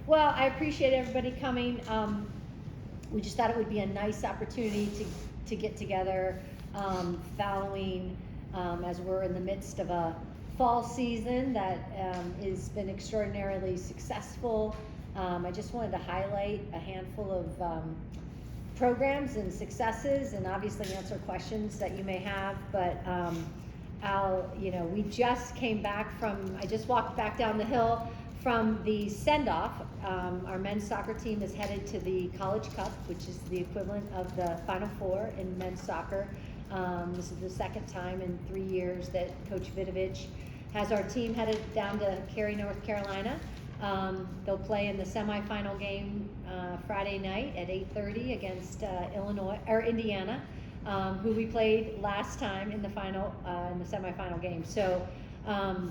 Well, I appreciate everybody coming. We just thought it would be a nice opportunity to get together following as we're in the midst of a fall season that has been extraordinarily successful. I just wanted to highlight a handful of programs and successes, and obviously answer questions that you may have. But we just came back I just walked back down the hill from the send-off. Our men's soccer team is headed to the College Cup, which is the equivalent of the Final Four in men's soccer. This is the second time in 3 years that Coach Vidovich has our team headed down to Cary, North Carolina. They'll play in the semifinal game Friday night at 8:30 against Indiana, who we played last time in the semifinal game. So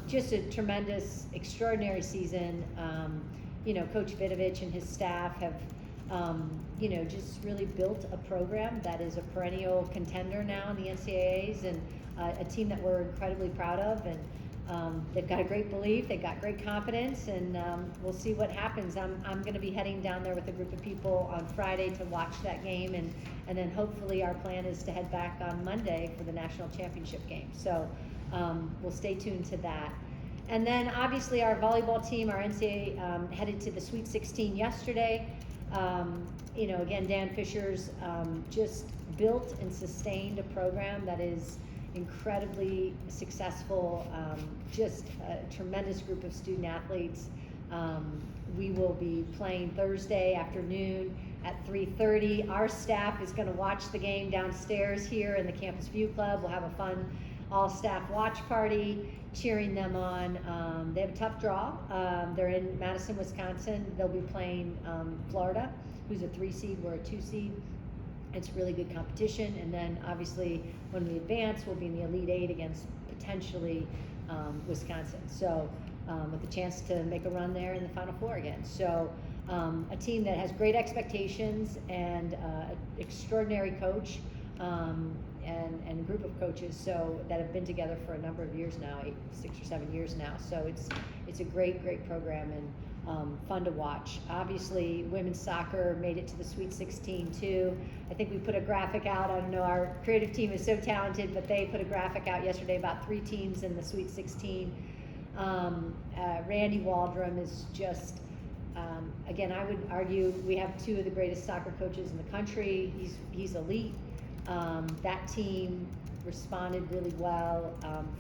just a tremendous, extraordinary season. Coach Vidovich and his staff have just really built a program that is a perennial contender now in the NCAAs, and a team that we're incredibly proud of. And they've got a great belief, they've got great confidence, and we'll see what happens. I'm going to be heading down there with a group of people on Friday to watch that game, and then hopefully our plan is to head back on Monday for the national championship game. So we'll stay tuned to that. And then obviously our volleyball team, our NCAA, headed to the Sweet 16 yesterday. Again, Dan Fisher's just built and sustained a program that is incredibly successful, just a tremendous group of student athletes. We will be playing Thursday afternoon at 3:30. Our staff is going to watch the game downstairs here in the Campus View Club. We'll have a fun all-staff watch party, cheering them on. They have a tough draw. They're in Madison, Wisconsin. They'll be playing Florida, who's a 3 seed, we're a 2 seed. It's really good competition. And then obviously when we advance, we'll be in the Elite Eight against potentially Wisconsin. So with the chance to make a run there in the Final Four again. So a team that has great expectations and an extraordinary coach and a group of coaches that have been together for a number of years now, 6 or 7 years now. So it's a great program and fun to watch. Obviously, women's soccer made it to the Sweet 16 too. I think we put a graphic out. I don't know, our creative team is so talented, but they put a graphic out yesterday about 3 teams in the Sweet 16. Randy Waldrum is just, again, I would argue we have 2 of the greatest soccer coaches in the country. He's elite. That team responded really well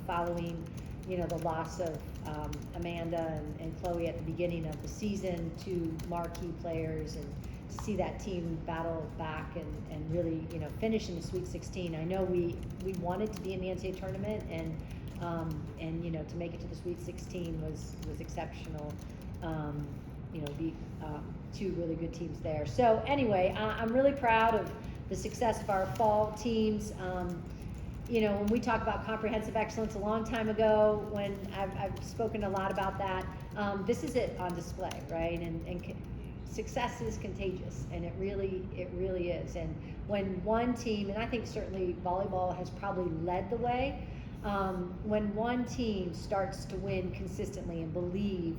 following the loss of Amanda and Chloe at the beginning of the season, 2 marquee players, and to see that team battle back and really finish in the Sweet 16. I know we wanted to be in the NCAA tournament, and to make it to the Sweet 16 was exceptional. Beat 2 really good teams there. So anyway, I'm really proud of the success of our fall teams. When we talk about comprehensive excellence a long time ago, when I've spoken a lot about that, this is it on display, right? And success is contagious, and it really is. And when one team, and I think certainly volleyball has probably led the way, when one team starts to win consistently and believe,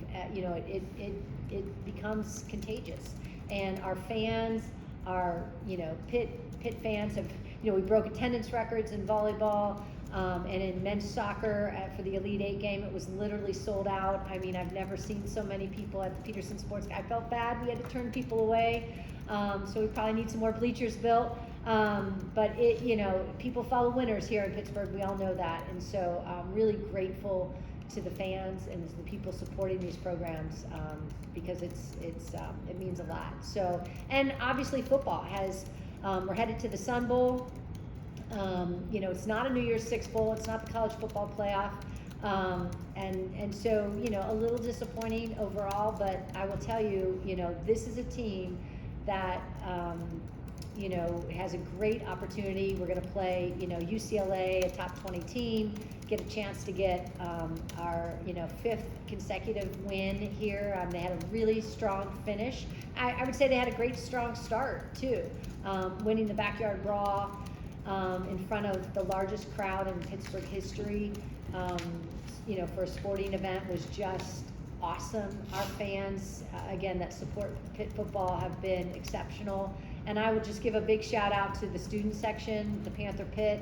it becomes contagious. And our fans, our Pitt fans have, we broke attendance records in volleyball, and in men's soccer for the Elite Eight game, it was literally sold out. I mean, I've never seen so many people at the Peterson Sports. I felt bad, we had to turn people away, so we probably need some more bleachers built. But people follow winners here in Pittsburgh. We all know that, and so I'm really grateful to the fans and the people supporting these programs, because it means a lot. So, and obviously football has. We're headed to the Sun Bowl. It's not a New Year's Six Bowl. It's not the college football playoff. And so, a little disappointing overall, but I will tell you, this is a team that, has a great opportunity. We're going to play, UCLA, a top 20 team, get a chance to get our, 5th consecutive win here. They had a really strong finish. I would say they had a great, strong start, too. Winning the Backyard Brawl in front of the largest crowd in Pittsburgh history, for a sporting event was just awesome. Our fans, again, that support Pitt football have been exceptional. And I would just give a big shout out to the student section, the Panther Pitt.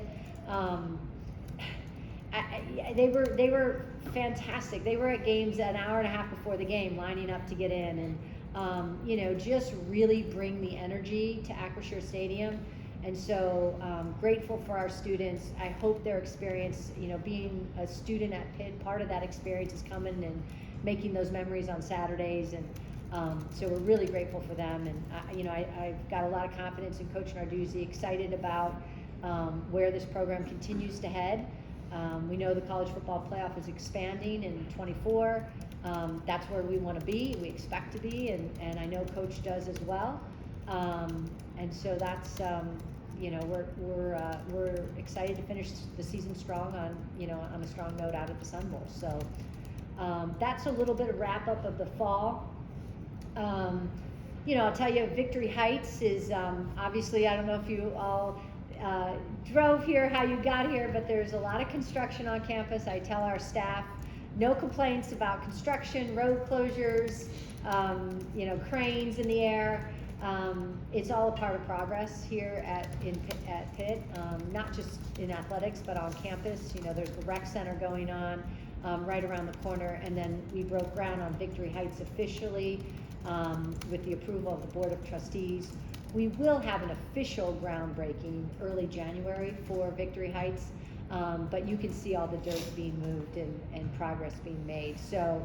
They were fantastic. They were at games an hour and a half before the game, lining up to get in, and just really bring the energy to Acrisure Stadium. And so grateful for our students. I hope their experience, being a student at Pitt, part of that experience is coming and making those memories on Saturdays. And so we're really grateful for them. And I've got a lot of confidence in Coach Narduzzi, excited about where this program continues to head. We know the college football playoff is expanding in 24. That's where we want to be, we expect to be, and I know Coach does as well. And so that's, we're excited to finish the season strong on a strong note out at the Sun Bowl. So that's a little bit of wrap up of the fall. I'll tell you, Victory Heights is obviously, I don't know if you all drove here, how you got here, but there's a lot of construction on campus. I tell our staff, no complaints about construction, road closures, cranes in the air. It's all a part of progress here at Pitt, not just in athletics, but on campus. There's the rec center going on right around the corner, and then we broke ground on Victory Heights officially with the approval of the Board of Trustees. We will have an official groundbreaking early January for Victory Heights, but you can see all the dirt being moved and progress being made. So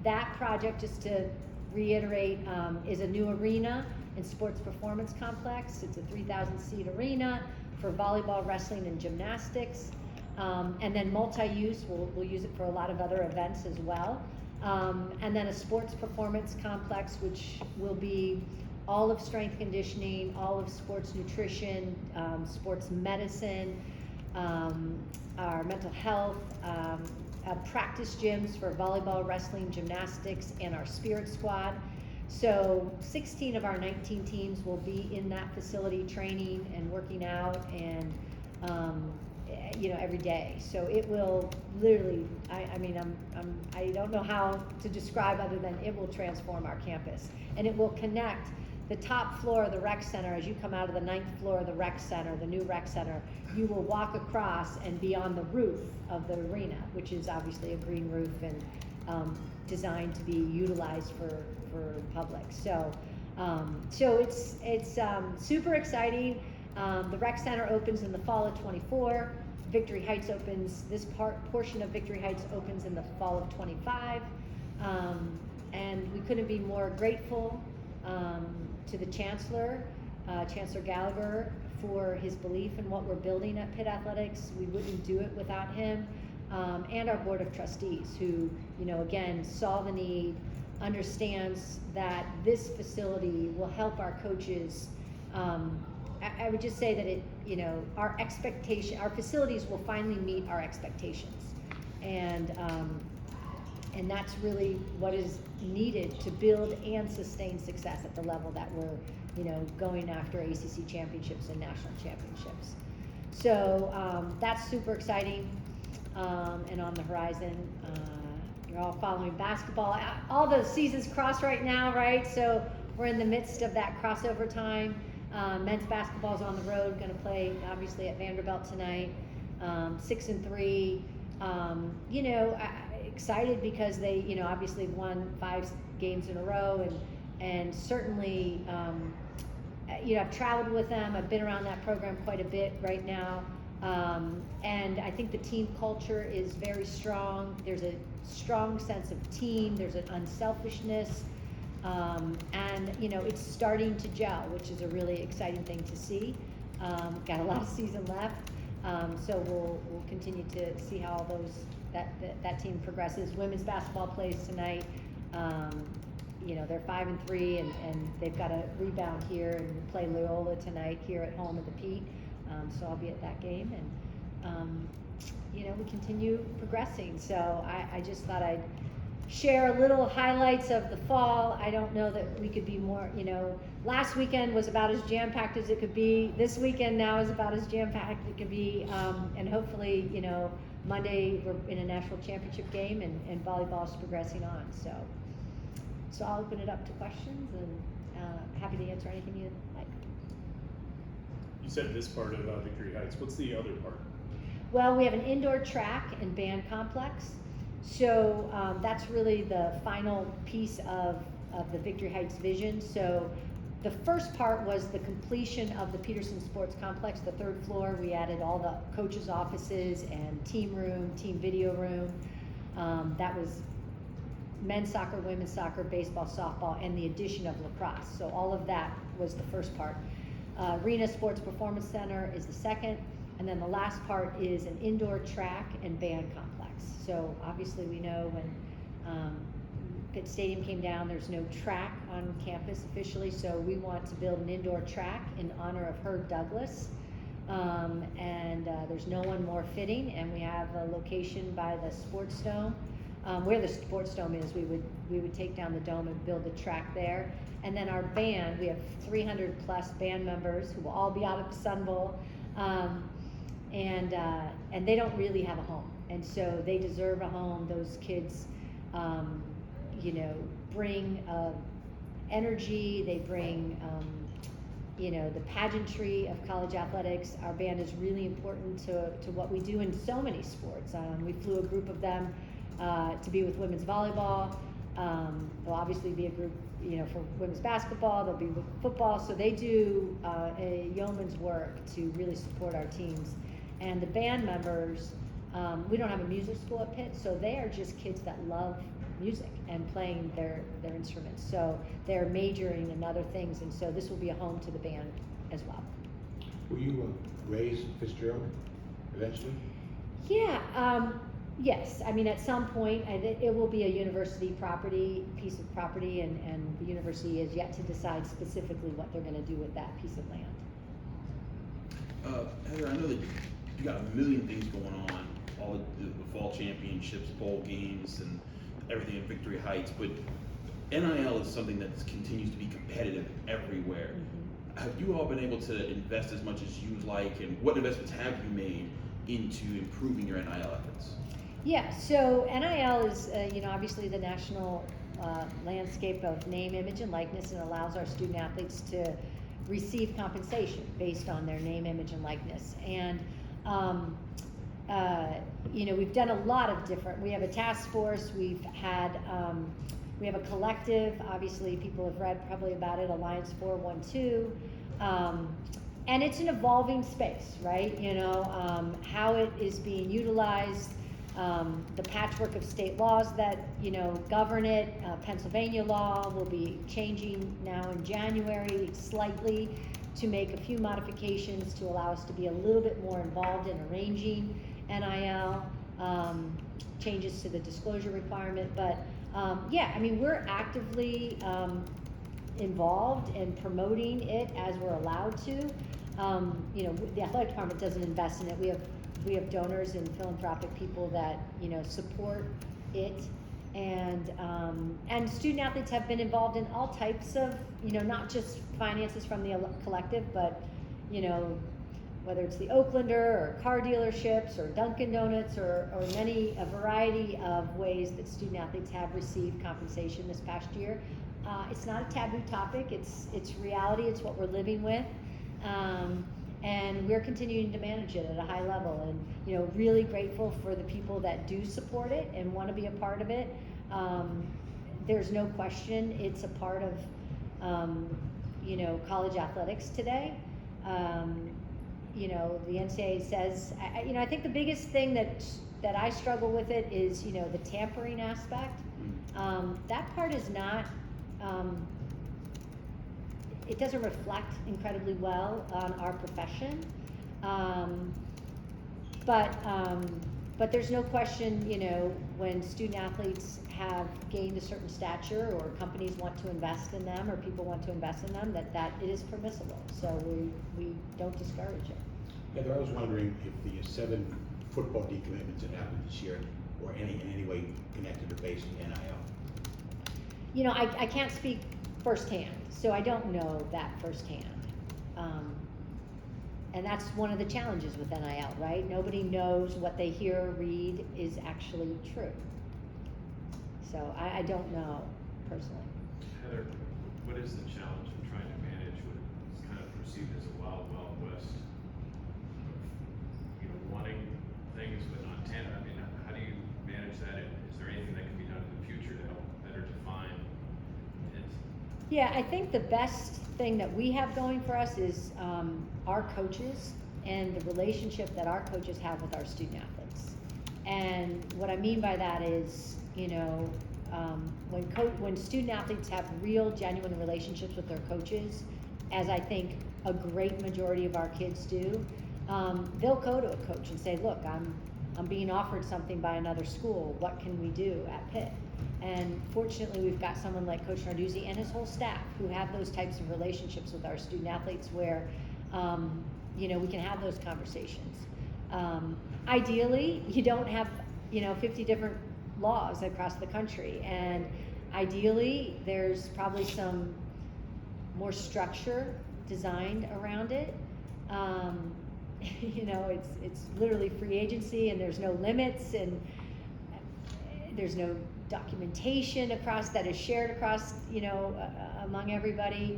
that project, just to reiterate, is a new arena and sports performance complex. It's a 3,000 seat arena for volleyball, wrestling, and gymnastics. And then multi-use, we'll use it for a lot of other events as well. And then a sports performance complex, which will be all of strength conditioning, all of sports nutrition, sports medicine, our mental health, practice gyms for volleyball, wrestling, gymnastics, and our spirit squad. So 16 of our 19 teams will be in that facility training and working out and every day. So it will literally, I don't know how to describe other than it will transform our campus. And it will connect the top floor of the rec center. As you come out of the 9th floor of the rec center, the new rec center, you will walk across and be on the roof of the arena, which is obviously a green roof and designed to be utilized for public. So it's super exciting. The rec center opens in the fall of 24. Victory Heights opens, this portion of Victory Heights opens in the fall of 25. And we couldn't be more grateful to the Chancellor, Chancellor Gallagher, for his belief in what we're building at Pitt Athletics. We wouldn't do it without him. And our Board of Trustees, who, again, saw the need, understands that this facility will help our coaches. I would just say that our facilities will finally meet our expectations. And that's really what is needed to build and sustain success at the level that we're, going after ACC championships and national championships. So that's super exciting and on the horizon. You're all following basketball. All the seasons cross right now, right? So we're in the midst of that crossover time. Men's basketball is on the road, going to play obviously at Vanderbilt tonight. 6-3. Excited because they, obviously won 5 games in a row, and certainly, I've traveled with them. I've been around that program quite a bit right now, and I think the team culture is very strong. There's a strong sense of team. There's an unselfishness, and it's starting to gel, which is a really exciting thing to see. Got a lot of season left, so we'll continue to see how all that team progresses. Women's basketball plays tonight. They're 5-3, and they've got a rebound here and play Loyola tonight here at home at the Pitt. So I'll be at that game, and we continue progressing. So I just thought I'd share a little highlights of the fall. I don't know that we could be more, last weekend was about as jam-packed as it could be. This weekend now is about as jam-packed as it could be. And hopefully, Monday we're in a national championship game and volleyball is progressing on. So I'll open it up to questions and happy to answer anything you'd like. You said this part of Victory Heights. What's the other part? Well, we have an indoor track and band complex. So that's really the final piece of the Victory Heights vision. So the first part was the completion of the Peterson Sports Complex, the third floor. We added all the coaches' offices and team room, team video room. That was men's soccer, women's soccer, baseball, softball, and the addition of lacrosse. So all of that was the first part. Arena Sports Performance Center is the second. And then the last part is an indoor track and band complex. So obviously we know when Pitt Stadium came down, there's no track on campus officially, so we want to build an indoor track in honor of Herb Douglas. There's no one more fitting, and we have a location by the Sports Dome. Where the Sports Dome is, we would take down the dome and build a track there. And then our band, we have 300 plus band members who will all be out at the Sun Bowl. And they don't really have a home, and so they deserve a home. Those kids, bring energy. They bring, the pageantry of college athletics. Our band is really important to what we do in so many sports. We flew a group of them to be with women's volleyball. There'll obviously be a group, for women's basketball. They'll be with football. So they do a yeoman's work to really support our teams. And the band members, we don't have a music school at Pitt, so they are just kids that love music and playing their instruments. So they're majoring in other things, and so this will be a home to the band as well. Will you raise Fitzgerald eventually? Yeah, yes. I mean, at some point, it will be a university piece of property, and the university is yet to decide specifically what they're going to do with that piece of land. Heather, I know that you got a million things going on, all the fall championships, bowl games, and everything in Victory Heights, but NIL is something that continues to be competitive everywhere. Mm-hmm. Have you all been able to invest as much as you'd like, and what investments have you made into improving your NIL efforts? Yeah, so NIL is, obviously the national landscape of name, image, and likeness, and allows our student athletes to receive compensation based on their name, image, and likeness. And we've done a lot of different. We have a task force. We have a collective. Obviously, people have read probably about it. Alliance 412. And it's an evolving space, right? How it is being utilized. The patchwork of state laws that govern it. Pennsylvania law will be changing now in January slightly to make a few modifications to allow us to be a little bit more involved in arranging NIL, changes to the disclosure requirement. But we're actively involved in promoting it as we're allowed to. The athletic department doesn't invest in it. We have donors and philanthropic people that support it, and student athletes have been involved in all types of not just finances from the collective, but whether it's the Oaklander or car dealerships or Dunkin' Donuts or a variety of ways that student athletes have received compensation this past year. It's not a taboo topic. It's reality. It's what we're living with. And we're continuing to manage it at a high level, and really grateful for the people that do support it and want to be a part of it. There's no question it's a part of college athletics today. The NCAA says, I think the biggest thing that I struggle with it is the tampering aspect. That part is not. It doesn't reflect incredibly well on our profession, but there's no question, when student athletes have gained a certain stature, or companies want to invest in them, or people want to invest in them, that it is permissible. So we don't discourage it. Heather, I was wondering if the 7 football decommitments that happened this year or in any way connected or based in NIL? You know, I can't speak firsthand, so I don't know that firsthand. And that's one of the challenges with NIL, right? Nobody knows what they hear or read is actually true. So I don't know personally. Heather, what is the challenge of trying to manage what is kind of perceived as a wild west of, you know, wanting things but not tender? I mean, how do you manage that? And is there anything that can be done in the future to help better define it? Yeah, I think the best thing that we have going for us is our coaches and the relationship that our coaches have with our student athletes. And what I mean by that is, you know, when student athletes have real, genuine relationships with their coaches, as I think a great majority of our kids do, they'll go to a coach and say, look, I'm being offered something by another school. What can we do at Pitt? And fortunately, we've got someone like Coach Narduzzi and his whole staff who have those types of relationships with our student athletes where, you know, we can have those conversations. Ideally, you don't have, you know, 50 different laws across the country, and ideally, there's probably some more structure designed around it. You know, it's literally free agency, and there's no limits, and there's no documentation across that is shared across, you know, among everybody.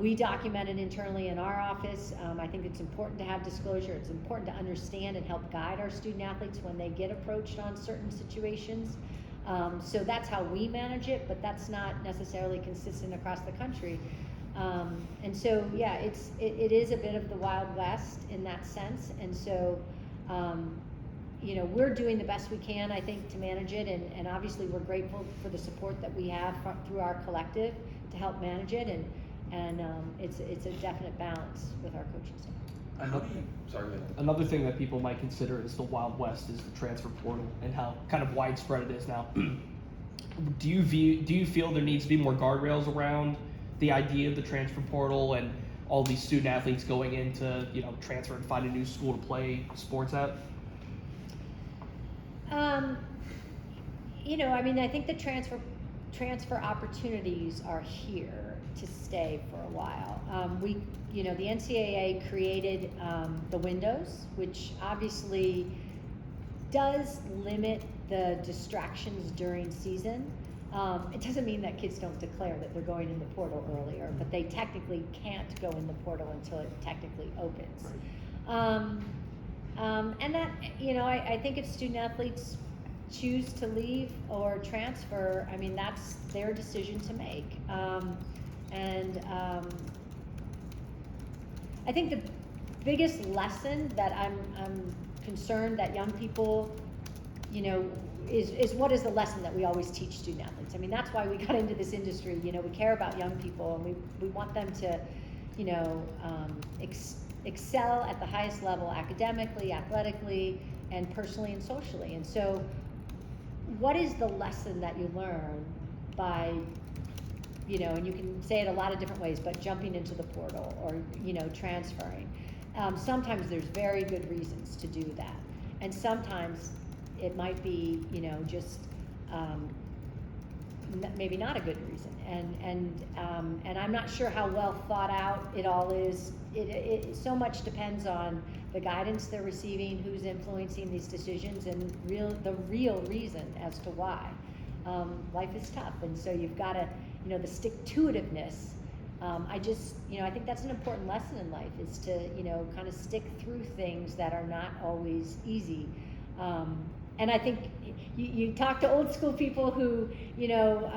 We document it internally in our office. I think it's important to have disclosure. It's important to understand and help guide our student athletes when they get approached on certain situations. So that's how we manage it, but that's not necessarily consistent across the country. And so, yeah, it is a bit of the Wild West in that sense. And so, you know, we're doing the best we can, I think, to manage it, and obviously we're grateful for the support that we have through our collective to help manage it, and it's a definite balance with our coaching staff. Sorry, go ahead. Another thing that people might consider is the Wild West is the transfer portal and how kind of widespread it is now. Do you feel there needs to be more guardrails around the idea of the transfer portal and all these student athletes going into, you know, transfer and find a new school to play sports at? You know, I mean, I think the transfer opportunities are here to stay for a while. You know, the NCAA created the windows, which obviously does limit the distractions during season. It doesn't mean that kids don't declare that they're going in the portal earlier, but they technically can't go in the portal until it technically opens. And that, you know, I think if student athletes choose to leave or transfer, I mean, that's their decision to make. I think the biggest lesson that I'm concerned that young people, you know, is what is the lesson that we always teach student athletes. I mean, that's why we got into this industry. You know, we care about young people, and we want them to, you know, excel at the highest level academically, athletically, and personally and socially. And so, what is the lesson that you learn by, you know, and you can say it a lot of different ways, but jumping into the portal or, you know, transferring. Sometimes there's very good reasons to do that. And sometimes it might be, you know, just maybe not a good reason. And I'm not sure how well thought out it all is. It so much depends on the guidance they're receiving, who's influencing these decisions, and the real reason as to why. Life is tough, and so you've got to, you know, the stick-to-itiveness. You know, I think that's an important lesson in life, is to, you know, kind of stick through things that are not always easy. And I think you talk to old school people who, you know,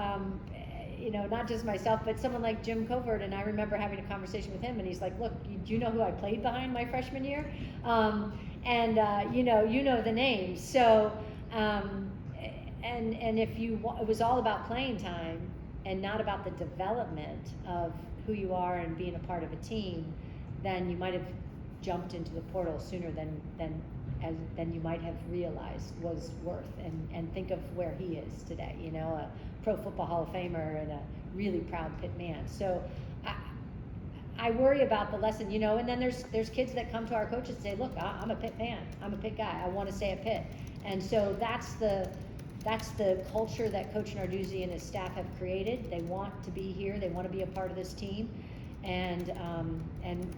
not just myself, but someone like Jim Covert, and I remember having a conversation with him, and he's like, look, do you know who I played behind my freshman year? You know the names. So, and if it was all about playing time and not about the development of who you are and being a part of a team, then you might have jumped into the portal sooner than you might have realized was worth. And think of where he is today, you know, a Pro Football Hall of Famer and a really proud Pitt man. So I worry about the lesson, you know, and then there's kids that come to our coaches and say, look, I'm a Pitt fan, I'm a Pitt guy, I want to stay at Pitt. And so that's the culture that Coach Narduzzi and his staff have created. They want to be here, they want to be a part of this team, and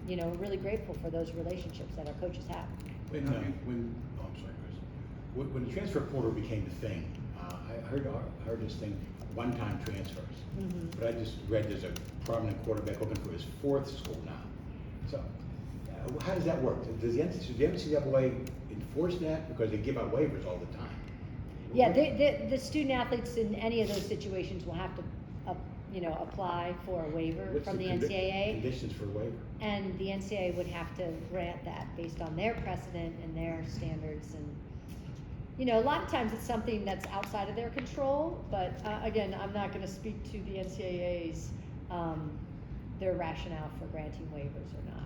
you know, really grateful for those relationships that our coaches have. I'm sorry, Chris. When the transfer portal became the thing, I heard this thing, one-time transfers. Mm-hmm. But I just read there's a prominent quarterback looking for his 4th school now. So, how does that work? Does the NCAA enforce that? Because they give out waivers all the time. Yeah, the student athletes in any of those situations will have to, you know, apply for a waiver What's from the condi- NCAA. Conditions for waiver. And the NCAA would have to grant that based on their precedent and their standards. And, you know, a lot of times it's something that's outside of their control, but again, I'm not gonna speak to the NCAA's, their rationale for granting waivers or not.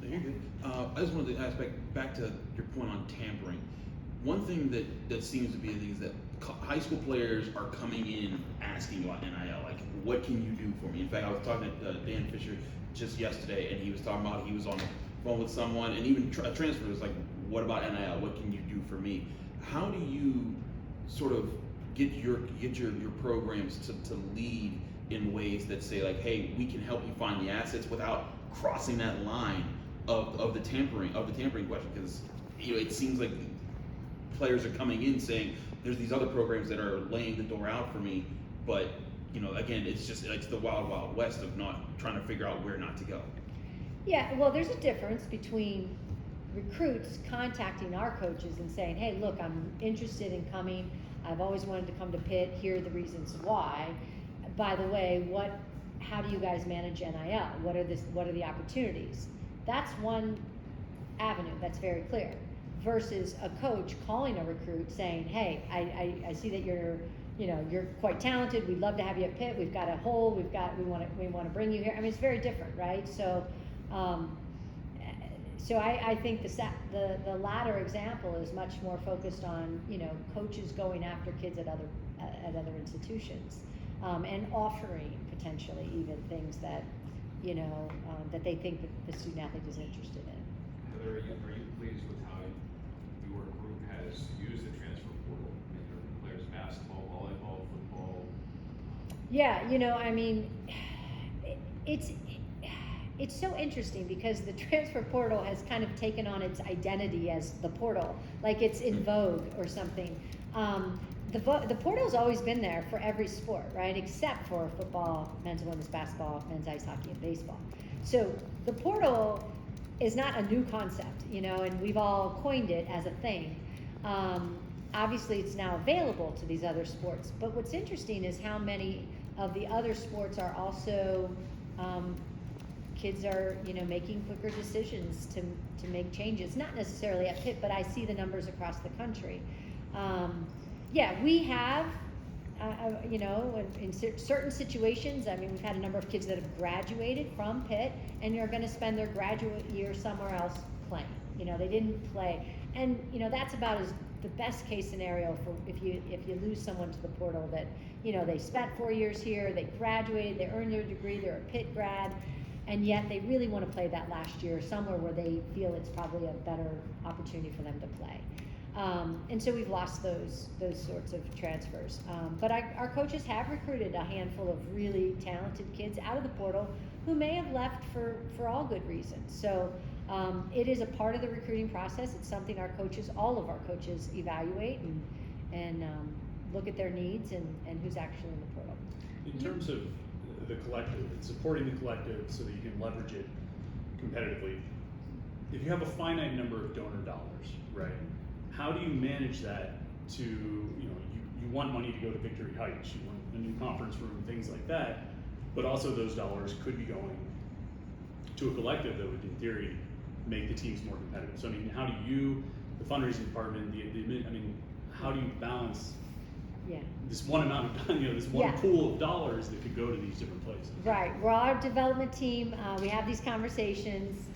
No, you're good. I just wanted to ask back to your point on tampering. One thing that seems to be a thing is that high school players are coming in asking about NIL, like, what can you do for me? In fact, I was talking to Dan Fisher just yesterday, and he was talking about he was on the phone with someone, and even a transfer was like, what about NIL? What can you do for me? How do you sort of get your programs to lead in ways that say, like, hey, we can help you find the assets without crossing that line of the tampering question? Because, you know, it seems like players are coming in saying there's these other programs that are laying the door out for me, but, you know, again, it's the wild west of not trying to figure out where not to go. Yeah, well, there's a difference between recruits contacting our coaches and saying, hey, look, I'm interested in coming, I've always wanted to come to Pitt, here are the reasons why. By the way, how do you guys manage NIL? What are the opportunities? That's one avenue that's very clear. Versus a coach calling a recruit saying, hey, I see that you're quite talented, we'd love to have you at Pitt, we've got a hole, we want to bring you here. I mean, it's very different, right? So I think the latter example is much more focused on, you know, coaches going after kids at other institutions, and offering potentially even things that, you know, that they think that the student athlete is interested in. Heather, are you pleased with how your group has used the transfer portal? I mean, for players basketball, volleyball, football? Yeah, you know, I mean, it's so interesting because the transfer portal has kind of taken on its identity as the portal, like it's in vogue or something. The portal's always been there for every sport, right? Except for football, men's and women's basketball, men's ice hockey, and baseball. So the portal is not a new concept, you know, and we've all coined it as a thing. Obviously, it's now available to these other sports, but what's interesting is how many of the other sports are also, kids are, you know, making quicker decisions to make changes. Not necessarily at Pitt, but I see the numbers across the country. Yeah, we have, you know, in certain situations, I mean, we've had a number of kids that have graduated from Pitt and are going to spend their graduate year somewhere else playing. You know, they didn't play, and you know that's about as the best case scenario for if you lose someone to the portal that, you know, they spent 4 years here, they graduated, they earned their degree, they're a Pitt grad, and yet they really want to play that last year somewhere where they feel it's probably a better opportunity for them to play. And so we've lost those sorts of transfers. But our coaches have recruited a handful of really talented kids out of the portal who may have left for all good reasons. So it is a part of the recruiting process. It's something all of our coaches evaluate and look at their needs and who's actually in the portal. In terms of the collective and supporting the collective so that you can leverage it competitively, if you have a finite number of donor dollars, right? How do you manage that to, you know, you want money to go to Victory Heights, you want a new conference room, things like that, but also those dollars could be going to a collective that would, in theory, make the teams more competitive. So, I mean, how do you, the fundraising department, how do you balance this one amount of, you know, this one pool of dollars that could go to these different places? Right, we're our development team, we have these conversations.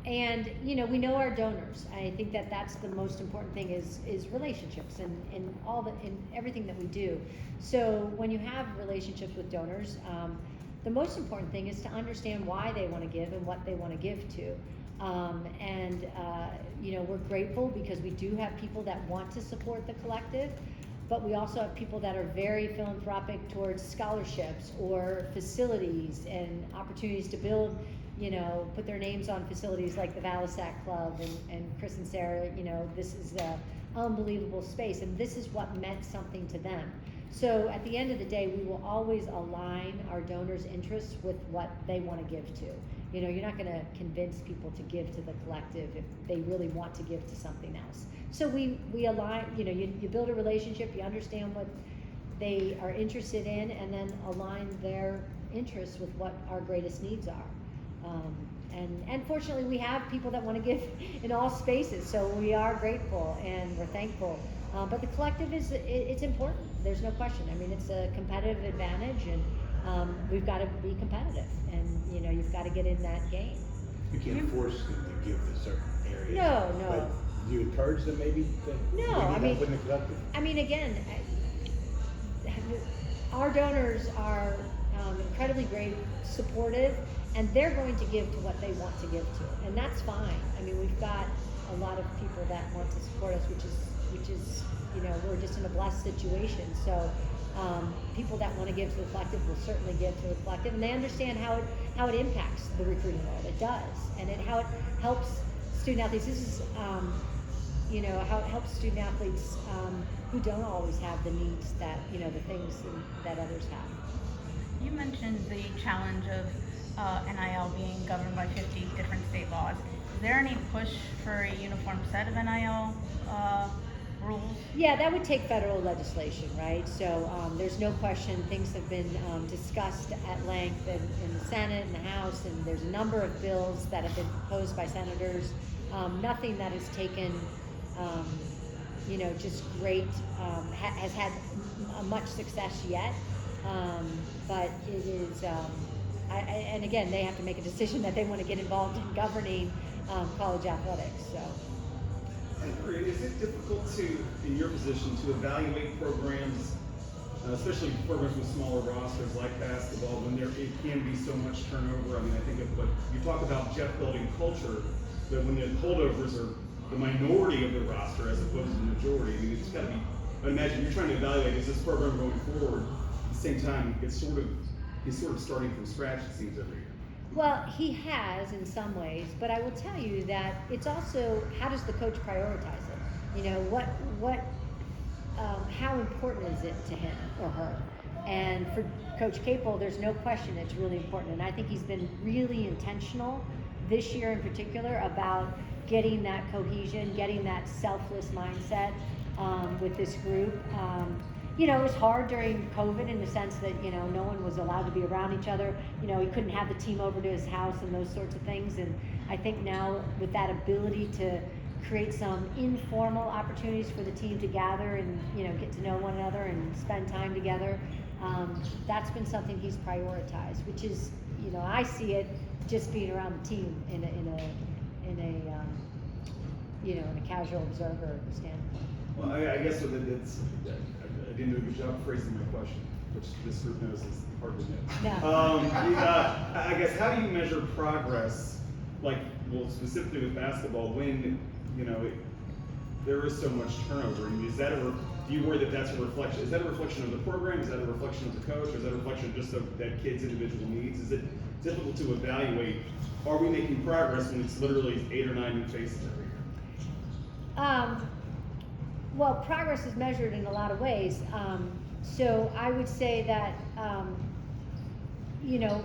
And you know, we know our donors. I think that's the most important thing is relationships in everything that we do. So when you have relationships with donors, the most important thing is to understand why they want to give and what they want to give to. You know, we're grateful because we do have people that want to support the collective, but we also have people that are very philanthropic towards scholarships or facilities and opportunities to build, you know, put their names on facilities like the Valisac Club, and Chris and Sarah, you know, this is a unbelievable space, and this is what meant something to them. So at the end of the day, we will always align our donors' interests with what they want to give to. You know, you're not going to convince people to give to the collective if they really want to give to something else. So we align, you know, you build a relationship, you understand what they are interested in, and then align their interests with what our greatest needs are. And fortunately, we have people that want to give in all spaces, so we are grateful and we're thankful. But the collective it's important. There's no question. I mean, it's a competitive advantage, and we've got to be competitive, and you know, you've got to get in that game. You can't force them to give to certain areas. No. But do you encourage them maybe to No, maybe I mean, help in the collective? I mean, again, our donors are incredibly great, supportive, and they're going to give to what they want to give to, and that's fine. I mean, we've got a lot of people that want to support us, which is, you know, we're just in a blessed situation. So people that want to give to the collective will certainly give to the collective, and they understand how it impacts the recruiting world. It does, and how it helps student athletes. This is, you know, how it helps student athletes who don't always have the needs that, you know, the things that others have. You mentioned the challenge of NIL being governed by 50 different state laws. Is there any push for a uniform set of NIL rules? Yeah, that would take federal legislation, right? So there's no question things have been discussed at length in the Senate and the House, and there's a number of bills that have been proposed by senators. Nothing that has taken, you know, just great, has had much success yet. But it is, and again, they have to make a decision that they want to get involved in governing college athletics. So. Is it difficult to, in your position, to evaluate programs, especially programs with smaller rosters like basketball, when it can be so much turnover? I mean, I think of what you talk about, Jeff, building culture, but when the holdovers are the minority of the roster as opposed to the majority, I mean, it's got to be. I imagine you're trying to evaluate, is this program going forward? At the same time, he's sort of starting from scratch, it seems, every year. Well, he has in some ways, but I will tell you that it's also, how does the coach prioritize it? You know, how important is it to him or her? And for Coach Capel, there's no question it's really important. And I think he's been really intentional this year in particular about getting that cohesion, getting that selfless mindset with this group. You know, it was hard during COVID in the sense that, you know, no one was allowed to be around each other. You know, he couldn't have the team over to his house and those sorts of things. And I think now with that ability to create some informal opportunities for the team to gather and, you know, get to know one another and spend time together, that's been something he's prioritized, which is, you know, I see it just being around the team in a you know, in a casual observer standpoint. Well, I guess with it, I didn't do a good job phrasing my question, which this group knows is hardly new. No. I guess, how do you measure progress, like, well, specifically with basketball, when, you know, there is so much turnover? I mean, is that do you worry that that's a reflection? Is that a reflection of the program? Is that a reflection of the coach? Or is that a reflection just of that kid's individual needs? Is it difficult to evaluate? Are we making progress when it's literally 8 or 9 new faces every year? Well, progress is measured in a lot of ways. So I would say that, you know,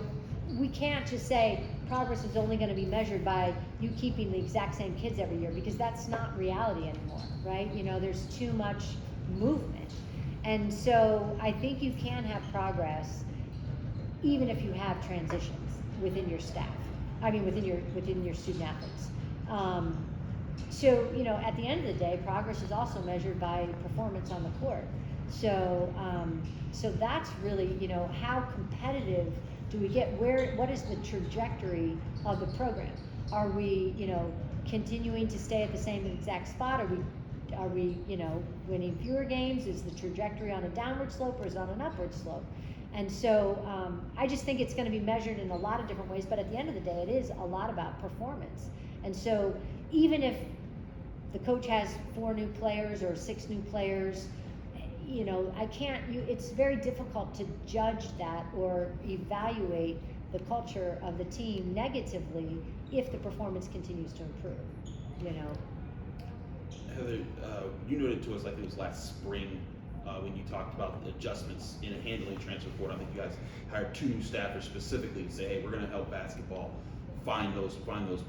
we can't just say progress is only going to be measured by you keeping the exact same kids every year, because that's not reality anymore, right? You know, there's too much movement. And so I think you can have progress even if you have transitions within your staff. I mean, within your student athletes. So, you know, at the end of the day, progress is also measured by performance on the court. So, so that's really, you know, how competitive do we get? What is the trajectory of the program? Are we, you know, continuing to stay at the same exact spot? Are we, you know, winning fewer games? Is the trajectory on a downward slope or is it on an upward slope? And so I just think it's going to be measured in a lot of different ways, but at the end of the day, it is a lot about performance. And so even if the coach has 4 new players or 6 new players, you know, it's very difficult to judge that or evaluate the culture of the team negatively if the performance continues to improve, you know. Heather, you noted to us like it was last spring when you talked about the adjustments in handling transfer portal. I think you guys hired 2 new staffers specifically to say, hey, we're going to help basketball find those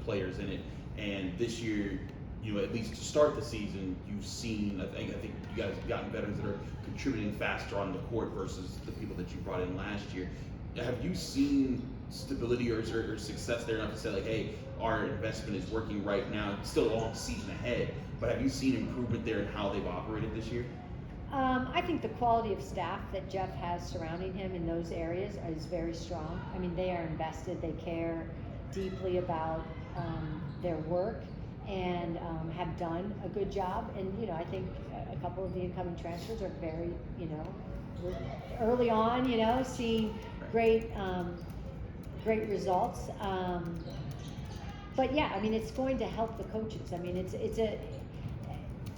players in it. And this year, you know, at least to start the season, you've seen, I think you guys have gotten veterans that are contributing faster on the court versus the people that you brought in last year. Have you seen stability or success there enough to say like, hey, our investment is working right now? It's still a long season ahead, but have you seen improvement there in how they've operated this year? I think the quality of staff that Jeff has surrounding him in those areas is very strong. I mean, they are invested, they care deeply about their work, and have done a good job. And, you know, I think a couple of the incoming transfers are very, you know, early on, you know, seeing great results. But yeah, I mean, it's going to help the coaches. I mean,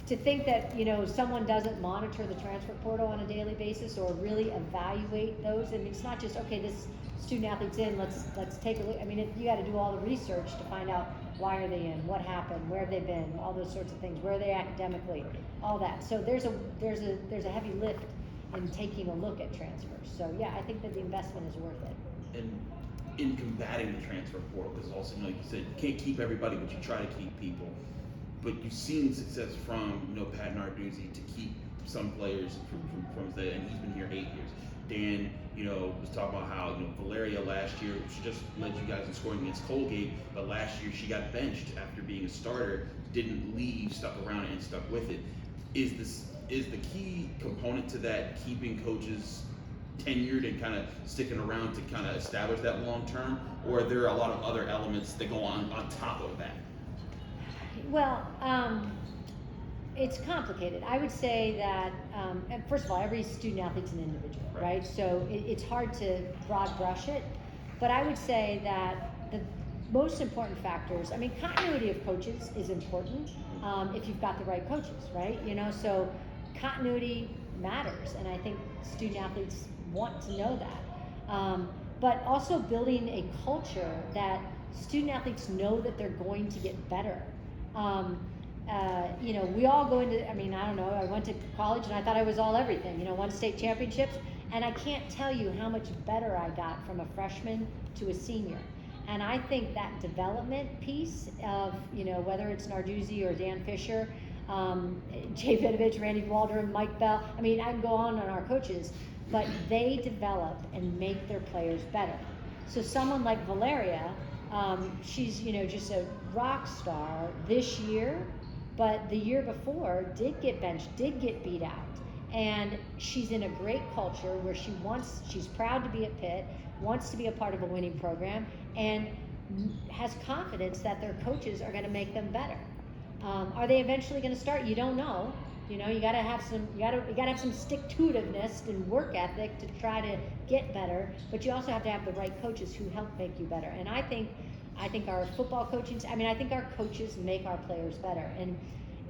to think that, you know, someone doesn't monitor the transfer portal on a daily basis or really evaluate those. I mean, it's not just, okay, this student athlete's in, let's take a look. I mean, you got to do all the research to find out why are they in, what happened, where have they been, all those sorts of things, where are they academically, all that. So there's a heavy lift in taking a look at transfers. So yeah, I think that the investment is worth it. And in combating the transfer portal, because also, you know, like you said, you can't keep everybody, but you try to keep people. But you've seen success from, you know, Pat Narduzzi to keep some players from there, and he's been here 8 years. Dan, you know, was talking about how, you know, Valeria last year, she just led you guys in scoring against Colgate, but last year she got benched after being a starter, didn't leave, stuck around and stuck with it. Is the key component to that keeping coaches tenured and kind of sticking around to kind of establish that long term, or are there a lot of other elements that go on top of that? Well, it's complicated. I would say that, and first of all, every student athlete's an individual, right? So it's hard to broad brush it, but I would say that the most important factors, I mean, continuity of coaches is important if you've got the right coaches, right? You know, so continuity matters, and I think student athletes want to know that. But also building a culture that student athletes know that they're going to get better. You know, we all go into, I mean, I don't know, I went to college and I thought I was all everything, you know, won state championships, and I can't tell you how much better I got from a freshman to a senior. And I think that development piece of, you know, whether it's Narduzzi or Dan Fisher, Jay Vinovich, Randy Waldron, Mike Bell, I mean, I can go on our coaches, but they develop and make their players better. So someone like Valeria, she's, you know, just a rock star this year, but the year before did get benched, did get beat out. And she's in a great culture where she's proud to be at Pitt, wants to be a part of a winning program, and has confidence that their coaches are going to make them better. Are they eventually going to start? You don't know. You know, you got to have some stick-to-itiveness and work ethic to try to get better, but you also have to have the right coaches who help make you better. And I think our football coaching, I think our coaches make our players better.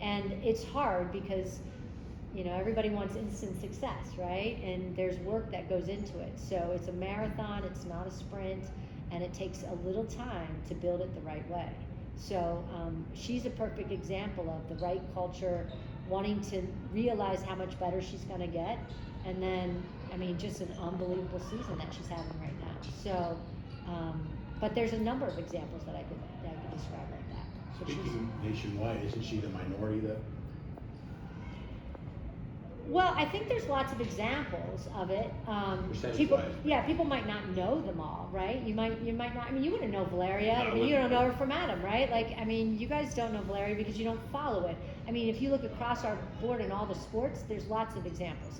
And it's hard because, you know, everybody wants instant success, right? And there's work that goes into it. So it's a marathon, it's not a sprint, and it takes a little time to build it the right way. So she's a perfect example of the right culture, wanting to realize how much better she's going to get, and then, I mean, just an unbelievable season that she's having right now. So, but there's a number of examples that I could describe like that. So Speaking nationwide, isn't she the minority though? Well, I think there's lots of examples of it. Percentage-wise. People might not know them all, right? You might not. I mean, you wouldn't know Valeria. I mean, you don't know her from Adam, right? Like, I mean, you guys don't know Valeria because you don't follow it. I mean, if you look across our board in all the sports, there's lots of examples.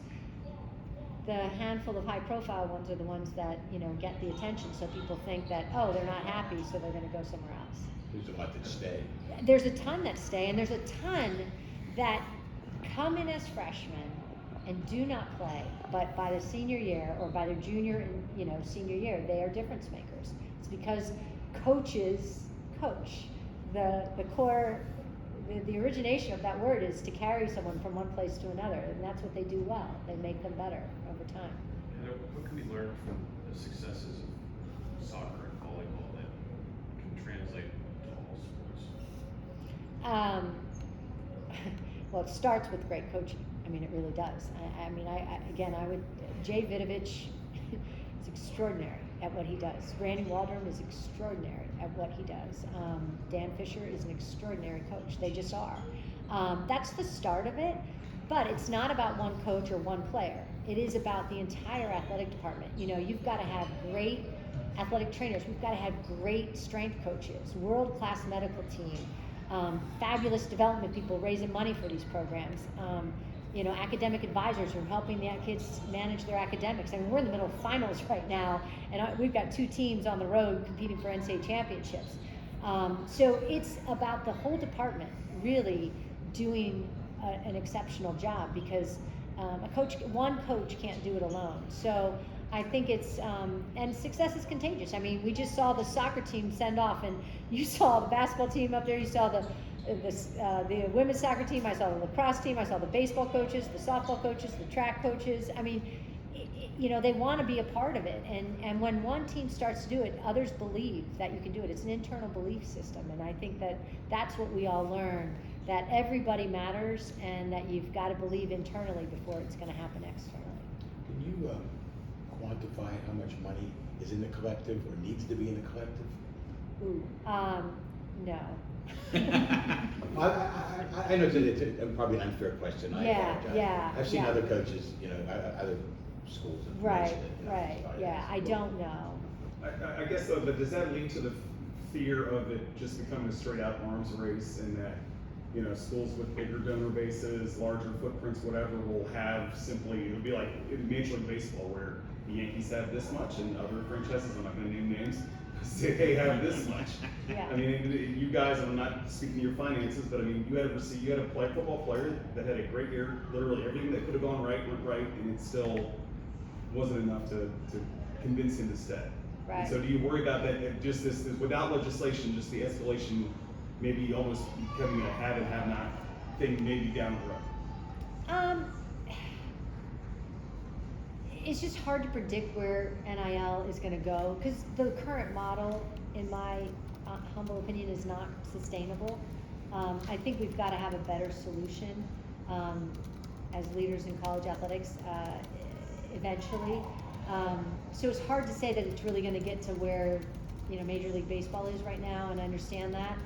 The handful of high-profile ones are the ones that, you know, get the attention. So people think that, oh, they're not happy, so they're going to go somewhere else. There's a lot that stay. There's a ton that stay, and there's a ton that come in as freshmen and do not play, but by the senior year or by their junior and, you know, senior year, they are difference makers. It's because coaches coach. the core, the origination of that word is to carry someone from one place to another, and that's what they do well. They make them better over time. And what can we learn from the successes of soccer and volleyball that can translate to all sports? Well, it starts with great coaching. I mean, it really does. I mean, I would, Jay Vidovich is extraordinary at what he does. Randy Waldrum is extraordinary at what he does. Dan Fisher is an extraordinary coach. They just are. That's the start of it, but it's not about one coach or one player. It is about the entire athletic department. You know, you've got to have great athletic trainers. We've got to have great strength coaches, world-class medical team, fabulous development people raising money for these programs. You know, academic advisors who are helping the kids manage their academics. I mean, we're in the middle of finals right now, and we've got 2 teams on the road competing for NCAA championships. So it's about the whole department really doing an exceptional job, because one coach can't do it alone. So I think it's, and success is contagious. I mean, we just saw the soccer team send off, and you saw the basketball team up there, you saw the women's soccer team, I saw the lacrosse team, I saw the baseball coaches, the softball coaches, the track coaches. I mean, you know, they want to be a part of it, and when one team starts to do it, others believe that you can do it. It's an internal belief system, and I think that that's what we all learn, that everybody matters, and that you've got to believe internally before it's going to happen externally. Can you quantify how much money is in the collective or needs to be in the collective? Ooh, no. I know it's probably an unfair question. I apologize. Yeah. I've seen other coaches, you know, other schools have Right, mentioned it. You know, right, so yeah, I don't know. I guess though, but does that lead to the fear of it just becoming a straight out arms race, and that, you know, schools with bigger donor bases, larger footprints, whatever, will have simply, it'll be like in Major League Baseball where the Yankees have this much and other franchises, I'm not gonna name names, they have this much. Yeah. I mean, you guys, I'm not speaking to your finances, but I mean, you had a football player that had a great year, literally everything that could have gone right went right, and it still wasn't enough to convince him to stay. Right. And so do you worry about that, just this without legislation, just the escalation, maybe almost becoming a have and have not thing maybe down the road? It's just hard to predict where NIL is going to go, because the current model, in my humble opinion, is not sustainable. I think we've got to have a better solution as leaders in college athletics eventually. So it's hard to say that it's really going to get to where, you know, Major League Baseball is right now, and I understand that.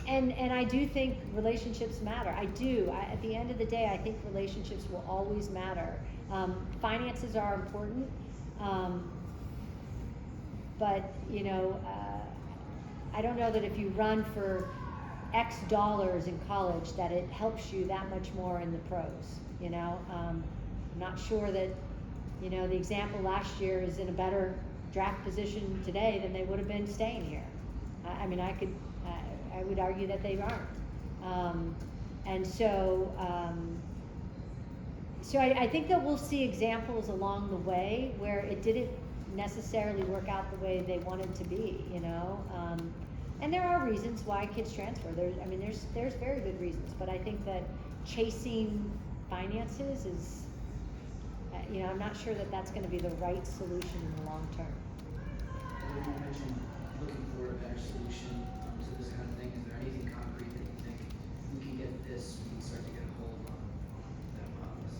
And I do think relationships matter. I do. At the end of the day, I think relationships will always matter. Finances are important, but you know, I don't know that if you run for X dollars in college that it helps you that much more in the pros. You know, I'm not sure that, you know, the example last year is in a better draft position today than they would have been staying here. I mean, I would argue that they aren't. And so, so I think that we'll see examples along the way where it didn't necessarily work out the way they wanted to be, you know. And there are reasons why kids transfer. There's very good reasons, but I think that chasing finances is, you know, I'm not sure that that's going to be the right solution in the long term. You mentioned looking for a better solution to this kind of thing. Is there anything concrete that you think we can get this, we can start to get a hold on that process?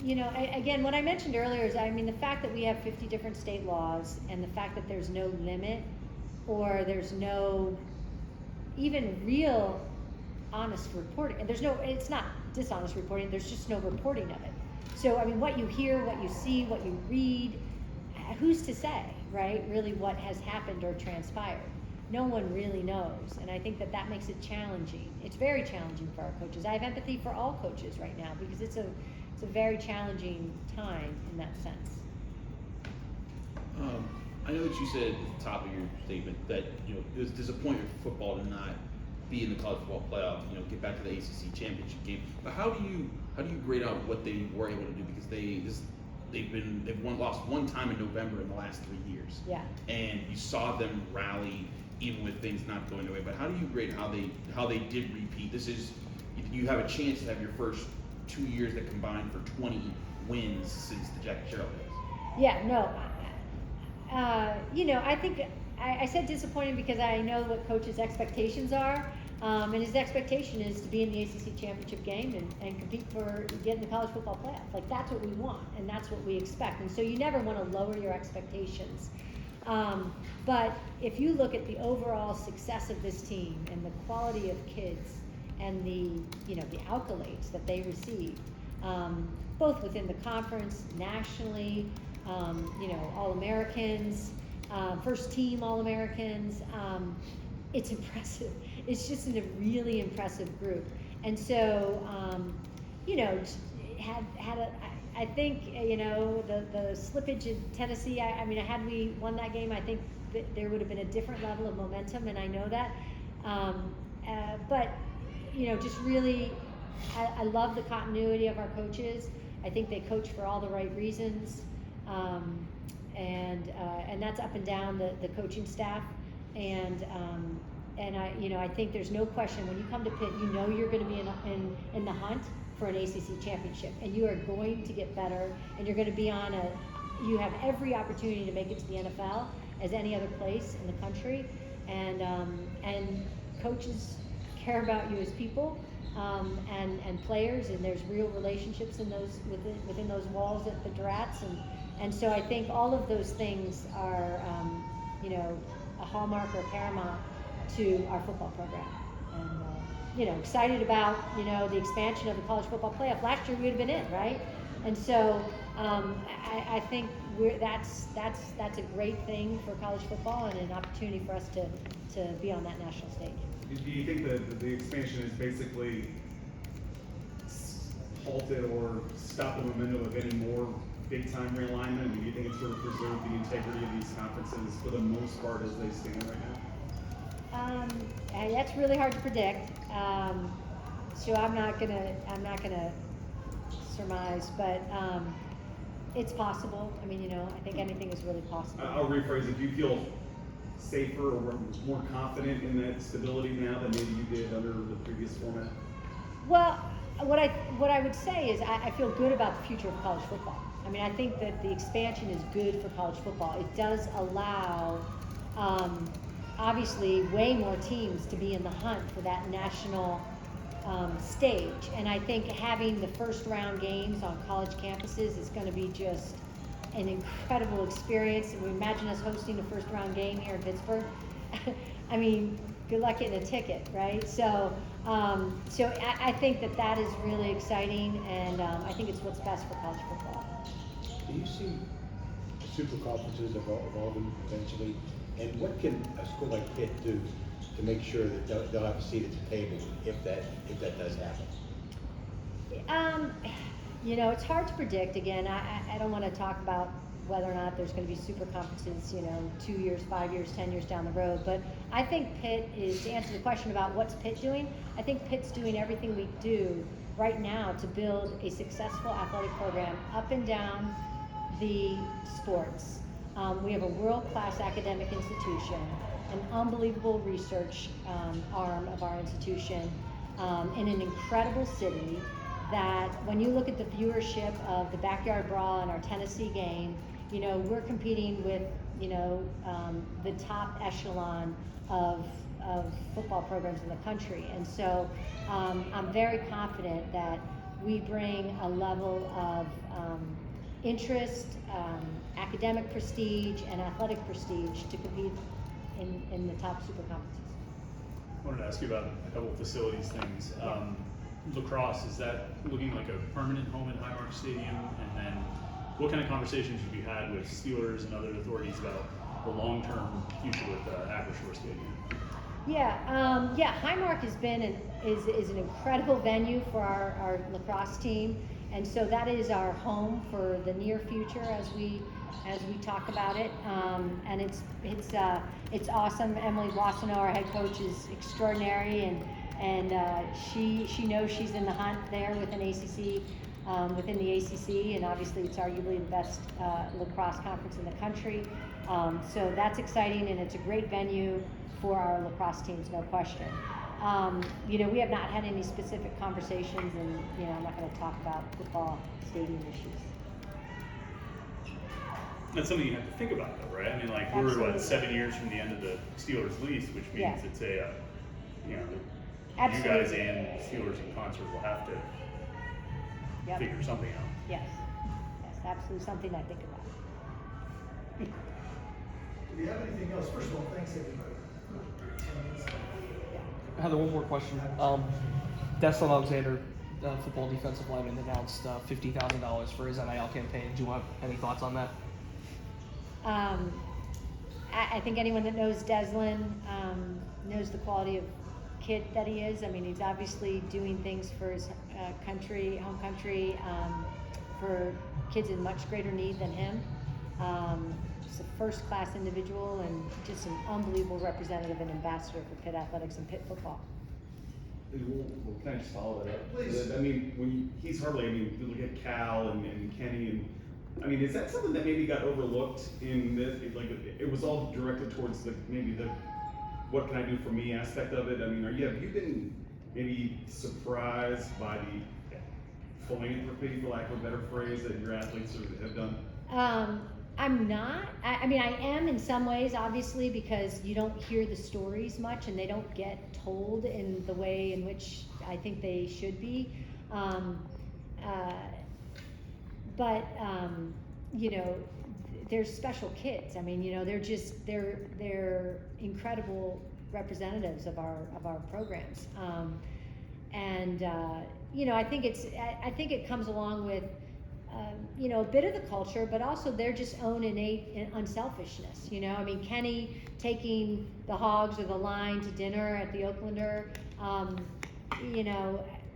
You know, again, what I mentioned earlier is, I mean, the fact that we have 50 different state laws, and the fact that there's no limit, or there's no even real honest reporting, and it's not dishonest reporting, there's just no reporting of it. So, I mean, what you hear, what you see, what you read, who's to say, right, really what has happened or transpired? No one really knows, and I think that that makes it challenging. It's very challenging for our coaches. I have empathy for all coaches right now, because it's a very challenging time in that sense. I know that you said at the top of your statement that, you know, it was disappointing for football to not be in the college football playoff, you know, get back to the ACC championship game. But how do you grade out what they were able to do, because they've lost one time in November in the last 3 years. Yeah. And you saw them rally even with things not going their way. But how do you rate how they did repeat? This is, you have a chance to have your first 2 years that combine for 20 wins since the Jackie Sherrill days. Yeah, no, I think I said disappointing because I know what coach's expectations are, and his expectation is to be in the ACC championship game and compete for getting the college football playoff. Like, that's what we want, and that's what we expect, and so you never want to lower your expectations. But if you look at the overall success of this team and the quality of kids and the accolades that they receive, both within the conference, nationally, All-Americans, first team All-Americans, it's impressive. It's just a really impressive group. And so, I think, the slippage in Tennessee, had we won that game, I think that there would have been a different level of momentum, and I know that. But, just really, I love the continuity of our coaches. I think they coach for all the right reasons. And that's up and down the coaching staff. And I think there's no question when you come to Pitt, you're going to be in the hunt for an ACC championship, and you are going to get better, and you're going to be you have every opportunity to make it to the NFL as any other place in the country, and coaches care about you as people, and players, and there's real relationships within those walls at the Drats, and so I think all of those things are a hallmark or paramount to our football program. And excited about the expansion of the college football playoff. Last year we would have been in, right? And so I think that's a great thing for college football and an opportunity for us to be on that national stage. Do you think that the expansion is basically halted or stopped the momentum of any more big-time realignment? I mean, do you think it's sort of preserved the integrity of these conferences for the most part as they stand right now? That's really hard to predict. So I'm not gonna surmise, but it's possible. I think anything is really possible. I'll rephrase it. Do you feel safer or more confident in that stability now than maybe you did under the previous format? Well, what I would say is I feel good about the future of college football. I think that the expansion is good for college football. It does allow, obviously, way more teams to be in the hunt for that national stage. And I think having the first round games on college campuses is going to be just an incredible experience. And we imagine us hosting a first round game here in Pittsburgh. Good luck getting a ticket, right? So I think that is really exciting, and I think it's what's best for college football. Do you see super conferences evolving eventually? And what can a school like Pitt do to make sure that they'll have a seat at the table if that does happen? It's hard to predict. Again, I don't want to talk about whether or not there's going to be super conferences, 2 years, 5 years, 10 years down the road. But I think Pitt is, to answer the question about what's Pitt doing, I think Pitt's doing everything we do right now to build a successful athletic program up and down the sports. We have a world-class academic institution, an unbelievable research arm of our institution, in an incredible city that when you look at the viewership of the Backyard Brawl and our Tennessee game, we're competing with, the top echelon of football programs in the country. And so I'm very confident that we bring a level of interest, academic prestige, and athletic prestige to compete in the top super conferences. I wanted to ask you about a couple of facilities things. Lacrosse, is that looking like a permanent home at Highmark Stadium? And then what kind of conversations have you had with Steelers and other authorities about the long-term future with Acrisure Stadium? Highmark has been is an incredible venue for our lacrosse team, and so that is our home for the near future as we talk about it. And it's awesome. Emily Wassenaw, our head coach, is extraordinary, and she knows she's in the hunt there with an ACC within the ACC, and obviously it's arguably the best lacrosse conference in the country. So that's exciting, and it's a great venue for our lacrosse teams, no question. We have not had any specific conversations, and I'm not going to talk about football stadium issues. That's something you have to think about, though, right? I mean, like, we're Absolutely. 7 years from the end of the Steelers lease, which means Yeah. it's a, you Absolutely. guys and Steelers in concert will have to Yep. figure something out. Yes, absolutely something I think about. Do we have anything else? First of all, thanks everybody for your attendance. Heather, one more question. Destin Alexander, football defensive lineman, announced $50,000 for his NIL campaign. Do you have any thoughts on that? I think anyone that knows Deslin knows the quality of kid that he is. I mean, he's obviously doing things for his home country, for kids in much greater need than him. He's a first-class individual and just an unbelievable representative and ambassador for Pitt athletics and Pitt football. Well, can I just follow that up? Please. I mean, he's hardly, you look at Cal and Kenny, and, I mean, is that something that maybe got overlooked in this? It was all directed towards maybe the what can I do for me aspect of it? I mean, have you been maybe surprised by the philanthropy, for lack of a better phrase, that your athletes have done? I'm not. I mean, I am in some ways, obviously, because you don't hear the stories much and they don't get told in the way in which I think they should be. But they're special kids. I mean, they're incredible representatives of our programs. I think it comes along with a bit of the culture, but also their just own innate unselfishness. I mean, Kenny taking the Hogs or the Line to dinner at the Oaklander,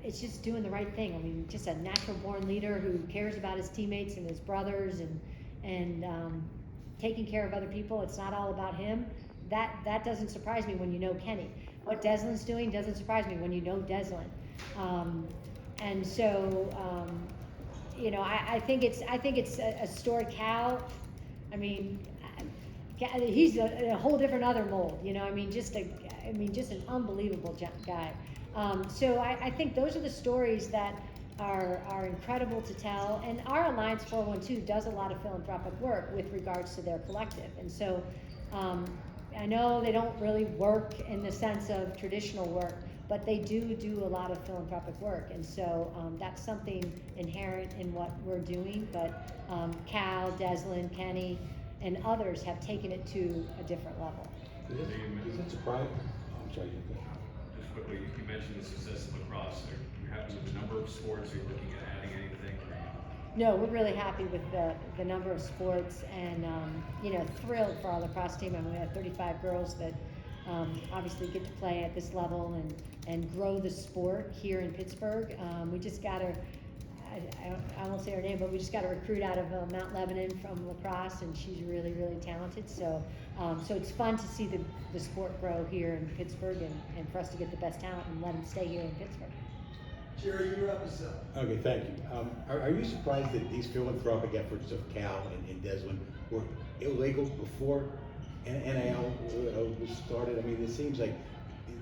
it's just doing the right thing. I mean, just a natural born leader who cares about his teammates and his brothers and taking care of other people. It's not all about him. That doesn't surprise me when you know Kenny. What Deslin's doing doesn't surprise me when you know Deslin. I think it's a story. Cal, I mean, he's a whole different other mold. Just an unbelievable guy. So I think those are the stories that are incredible to tell. And our Alliance 412 does a lot of philanthropic work with regards to their collective. And so I know they don't really work in the sense of traditional work, but they do a lot of philanthropic work. And so that's something inherent in what we're doing. But Cal, Deslin, Kenny, and others have taken it to a different level. Does it surprise? I'm sorry. Just quickly, you mentioned the success of lacrosse. Are you happy with the number of sports? Are you looking at adding anything? No, we're really happy with the number of sports, and thrilled for our lacrosse team. I mean, we have 35 girls that obviously get to play at this level and grow the sport here in Pittsburgh. We just got I won't say her name, but we just got a recruit out of Mount Lebanon from lacrosse, and she's really, really talented. So it's fun to see the sport grow here in Pittsburgh, and for us to get the best talent and let them stay here in Pittsburgh. Jerry, you're up as well. Okay, thank you. Are you surprised that these philanthropic efforts of Cal and Deslin were illegal before NIL was started? I mean, it seems like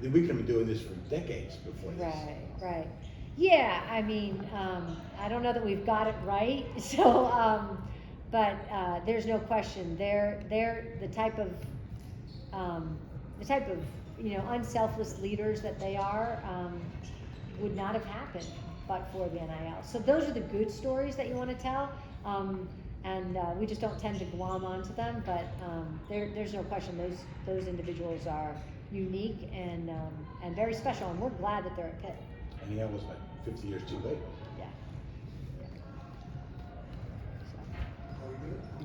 we could have been doing this for decades before this. Right. Yeah, I mean, I don't know that we've got it right. So, but there's no question they're the type of unselfless leaders that they are. Would not have happened but for the NIL. So those are the good stories that you want to tell, and we just don't tend to glom onto them. But there's no question those individuals are unique and very special, and we're glad that they're at Pitt. I mean, that was like 50 years too late.